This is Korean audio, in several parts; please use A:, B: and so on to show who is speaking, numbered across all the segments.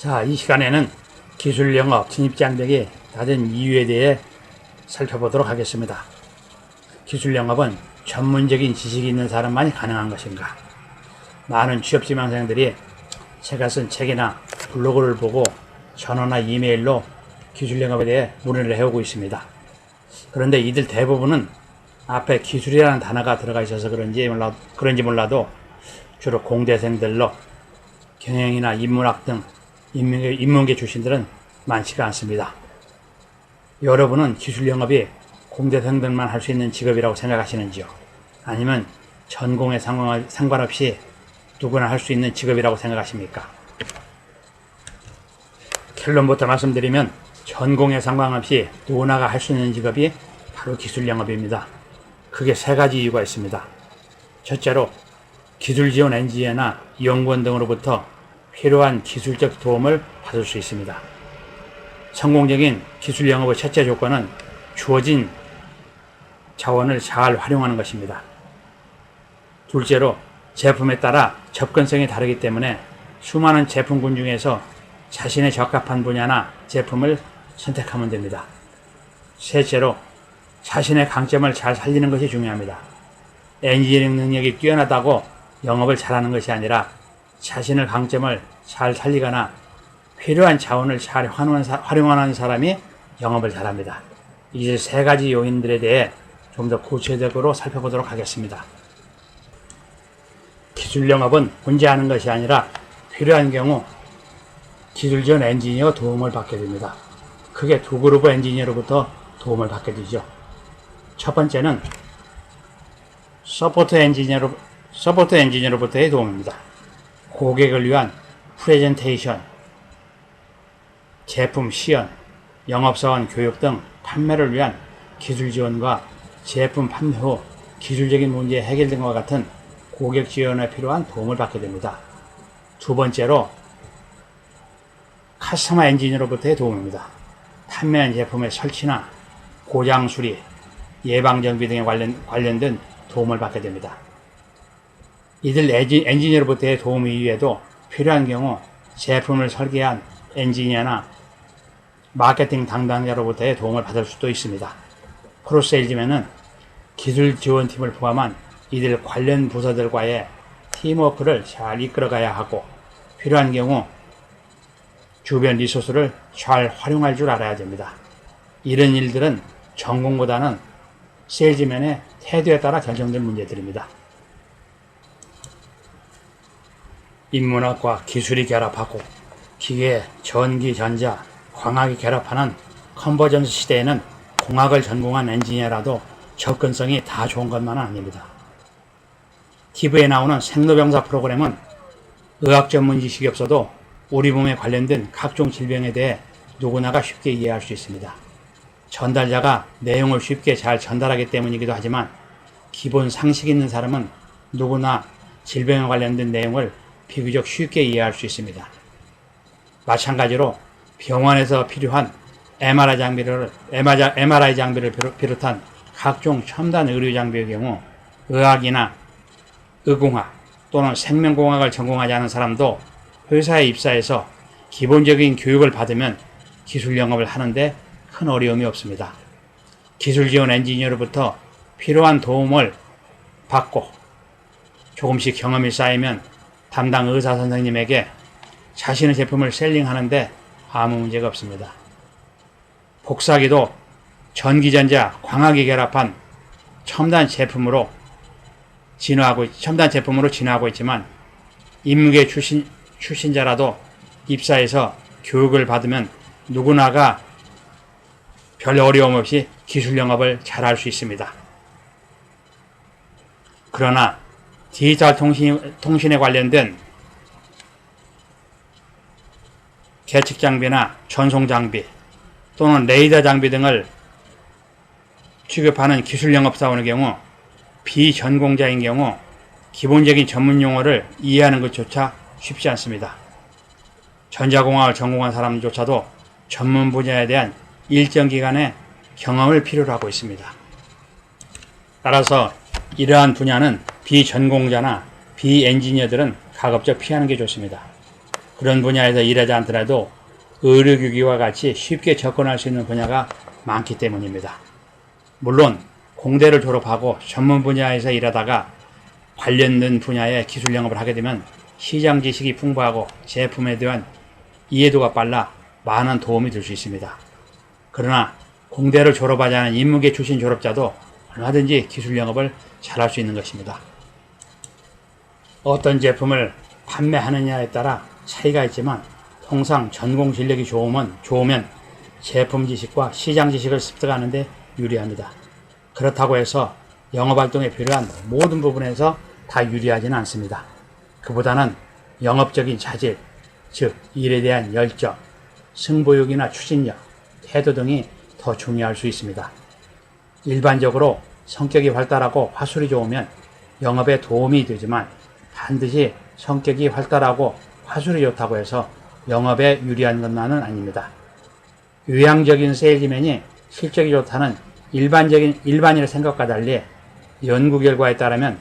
A: 자, 이 시간에는 기술 영업 진입 장벽이 낮은 이유에 대해 살펴보도록 하겠습니다. 기술 영업은 전문적인 지식이 있는 사람만이 가능한 것인가? 많은 취업지망생들이 제가 쓴 책이나 블로그를 보고 전화나 이메일로 기술 영업에 대해 문의를 해오고 있습니다. 그런데 이들 대부분은 앞에 기술이라는 단어가 들어가 있어서 그런지 몰라도 주로 공대생들로 경영이나 인문학 등 인문계 출신들은 많지가 않습니다. 여러분은 기술 영업이 공대생들만 할 수 있는 직업이라고 생각하시는지요? 아니면 전공에 상관없이 누구나 할 수 있는 직업이라고 생각하십니까? 결론부터 말씀드리면 전공에 상관없이 누구나가 할 수 있는 직업이 바로 기술 영업입니다. 그게 세 가지 이유가 있습니다. 첫째로 기술 지원 엔지니어나 연구원 등으로부터 필요한 기술적 도움을 받을 수 있습니다. 성공적인 기술 영업의 첫째 조건은 주어진 자원을 잘 활용하는 것입니다. 둘째로 제품에 따라 접근성이 다르기 때문에 수많은 제품군 중에서 자신의 적합한 분야나 제품을 선택하면 됩니다. 셋째로 자신의 강점을 잘 살리는 것이 중요합니다. 엔지니어링 능력이 뛰어나다고 영업을 잘하는 것이 아니라 자신의 강점을 잘 살리거나 필요한 자원을 잘 활용하는 사람이 영업을 잘합니다. 이 세 가지 요인들에 대해 좀 더 구체적으로 살펴보도록 하겠습니다. 기술 영업은 혼자 하는 것이 아니라 필요한 경우 기술 지원 엔지니어 도움을 받게 됩니다. 크게 두 그룹의 엔지니어로부터 도움을 받게 되죠. 첫 번째는 서포트 엔지니어로부터의 도움입니다. 고객을 위한 프레젠테이션, 제품 시연, 영업사원 교육 등 판매를 위한 기술 지원과 제품 판매 후 기술적인 문제 해결 등과 같은 고객 지원에 필요한 도움을 받게 됩니다. 두 번째로 커스터머 엔지니어로부터의 도움입니다. 판매한 제품의 설치나 고장 수리, 예방 정비 등에 관련된 도움을 받게 됩니다. 이들 엔지니어로부터의 도움 이외에도 필요한 경우 제품을 설계한 엔지니어나 마케팅 담당자로부터의 도움을 받을 수도 있습니다. 프로세일즈맨은 기술 지원팀을 포함한 이들 관련 부서들과의 팀워크를 잘 이끌어가야 하고 필요한 경우 주변 리소스를 잘 활용할 줄 알아야 됩니다. 이런 일들은 전공보다는 세일즈맨의 태도에 따라 결정된 문제들입니다. 인문학과 기술이 결합하고 기계, 전기, 전자, 광학이 결합하는 컨버전스 시대에는 공학을 전공한 엔지니어라도 접근성이 다 좋은 것만은 아닙니다. TV에 나오는 생로병사 프로그램은 의학 전문 지식이 없어도 우리 몸에 관련된 각종 질병에 대해 누구나가 쉽게 이해할 수 있습니다. 전달자가 내용을 쉽게 잘 전달하기 때문이기도 하지만 기본 상식 있는 사람은 누구나 질병에 관련된 내용을 비교적 쉽게 이해할 수 있습니다. 마찬가지로 병원에서 필요한 MRI 장비를 비롯한 각종 첨단 의료 장비의 경우 의학이나 의공학 또는 생명공학을 전공하지 않은 사람도 회사에 입사해서 기본적인 교육을 받으면 기술 영업을 하는데 큰 어려움이 없습니다. 기술 지원 엔지니어로부터 필요한 도움을 받고 조금씩 경험이 쌓이면 담당 의사 선생님에게 자신의 제품을 셀링하는데 아무 문제가 없습니다. 복사기도 전기전자, 광학이 결합한 첨단 제품으로 진화하고 있지만 인문계 출신자라도 입사해서 교육을 받으면 누구나가 별 어려움 없이 기술 영업을 잘할 수 있습니다. 그러나 디지털 통신에 관련된 계측 장비나 전송 장비 또는 레이더 장비 등을 취급하는 기술 영업사원의 경우 비전공자인 경우 기본적인 전문 용어를 이해하는 것조차 쉽지 않습니다. 전자공학을 전공한 사람조차도 전문 분야에 대한 일정 기간의 경험을 필요로 하고 있습니다. 따라서 이러한 분야는 비전공자나 비엔지니어들은 가급적 피하는 게 좋습니다. 그런 분야에서 일하지 않더라도 의료기기와 같이 쉽게 접근할 수 있는 분야가 많기 때문입니다. 물론 공대를 졸업하고 전문 분야에서 일하다가 관련된 분야의 기술 영업을 하게 되면 시장 지식이 풍부하고 제품에 대한 이해도가 빨라 많은 도움이 될 수 있습니다. 그러나 공대를 졸업하지 않은 인문계 출신 졸업자도 얼마든지 기술 영업을 잘할 수 있는 것입니다. 어떤 제품을 판매하느냐에 따라 차이가 있지만 통상 전공 실력이 좋으면 제품 지식과 시장 지식을 습득하는 데 유리합니다. 그렇다고 해서 영업활동에 필요한 모든 부분에서 다 유리하지는 않습니다. 그보다는 영업적인 자질, 즉 일에 대한 열정, 승부욕이나 추진력, 태도 등이 더 중요할 수 있습니다. 일반적으로 성격이 활달하고 화술이 좋으면 영업에 도움이 되지만 반드시 성격이 활달하고 화술이 좋다고 해서 영업에 유리한 것만은 아닙니다. 유양적인 세일즈맨이 실적이 좋다는 일반인의 생각과 달리 연구 결과에 따르면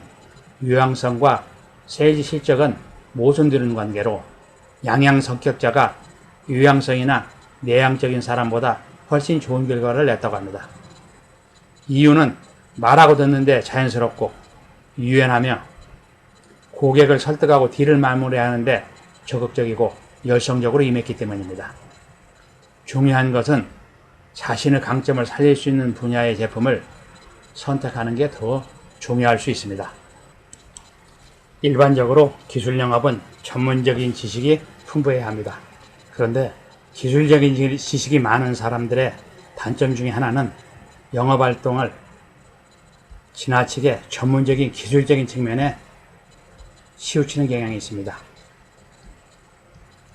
A: 유양성과 세일즈 실적은 모순되는 관계로 양양 성격자가 유양성이나 내향적인 사람보다 훨씬 좋은 결과를 냈다고 합니다. 이유는 말하고 듣는데 자연스럽고 유연하며 고객을 설득하고 딜을 마무리하는데 적극적이고 열성적으로 임했기 때문입니다. 중요한 것은 자신의 강점을 살릴 수 있는 분야의 제품을 선택하는 게 더 중요할 수 있습니다. 일반적으로 기술 영업은 전문적인 지식이 풍부해야 합니다. 그런데 기술적인 지식이 많은 사람들의 단점 중에 하나는 영업활동을 지나치게 전문적인 기술적인 측면에 치우치는 경향이 있습니다.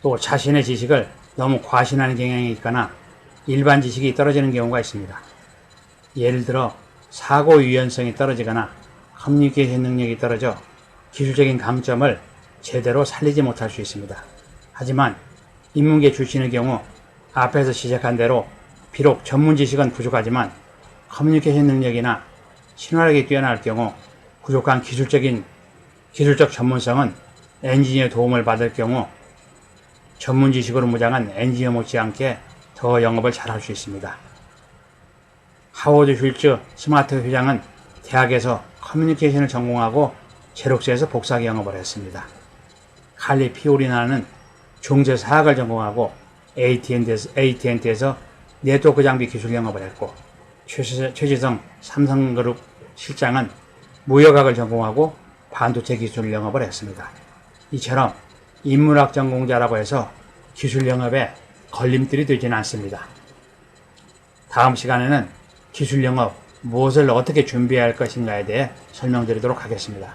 A: 또 자신의 지식을 너무 과신하는 경향이 있거나 일반 지식이 떨어지는 경우가 있습니다. 예를 들어 사고 유연성이 떨어지거나 커뮤니케이션 능력이 떨어져 기술적인 강점을 제대로 살리지 못할 수 있습니다. 하지만 인문계 출신의 경우 앞에서 시작한 대로 비록 전문 지식은 부족하지만 커뮤니케이션 능력이나 친화력이 뛰어날 경우 부족한 기술적 전문성은 엔지니어 도움을 받을 경우 전문 지식으로 무장한 엔지니어 못지않게 더 영업을 잘할 수 있습니다. 하워드 슐츠 스마트 회장은 대학에서 커뮤니케이션을 전공하고 제록스에서 복사기 영업을 했습니다. 칼리 피오리나는 중세사학을 전공하고 AT&T에서 네트워크 장비 기술 영업을 했고 최지성 삼성그룹 실장은 무역학을 전공하고 반도체 기술 영업을 했습니다. 이처럼 인문학 전공자라고 해서 기술 영업에 걸림돌이 되지는 않습니다. 다음 시간에는 기술 영업 무엇을 어떻게 준비해야 할 것인가에 대해 설명드리도록 하겠습니다.